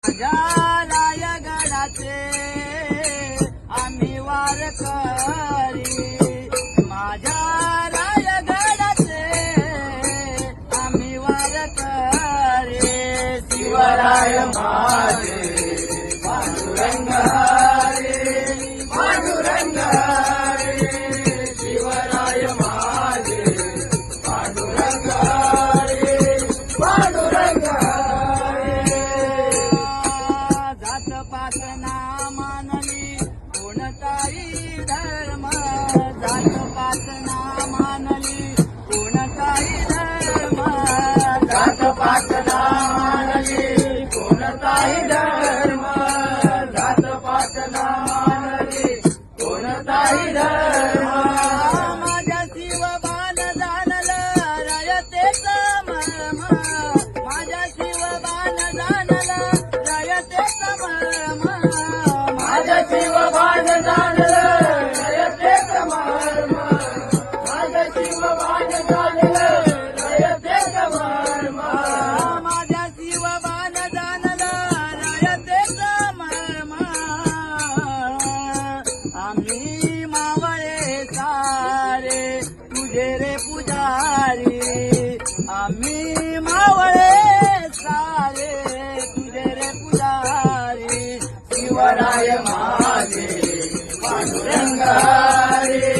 माझ्या रायगडाचे आम्ही वारकरी, माझ्या रायगडाचे आम्ही वारकरी. शिवराय माझे पांडुरंग हरी, पांडुरंग हरी. शिवराय माझे पांडुरंग हरी, पांडुरंग हरी. जात पात ना मानली कोणताही धर्म, जात पात ना मानली कोणताही धर्म, जात पात ना मानली कोणताही धर्म, जात पात ना मानली कोणताही धर्म. माझ्या शिवबान जाणलं रयतेचं मर्म, माझ्या शिवबान जाणलं रयतेचं मर्म, माझ्या शिवबान जाणलं रयतेचं मर्म, माझ्या शिवबान जाणलं रयतेचं मर्म, माझ्या शिवबान जाणलं रयतेचं मर्म. आम्ही मावळे सारे तुझे रे पुजारी, आम्ही मावळे सारे तुझे रे पुजारी. शिवराय माझे पांडुरंग हरी.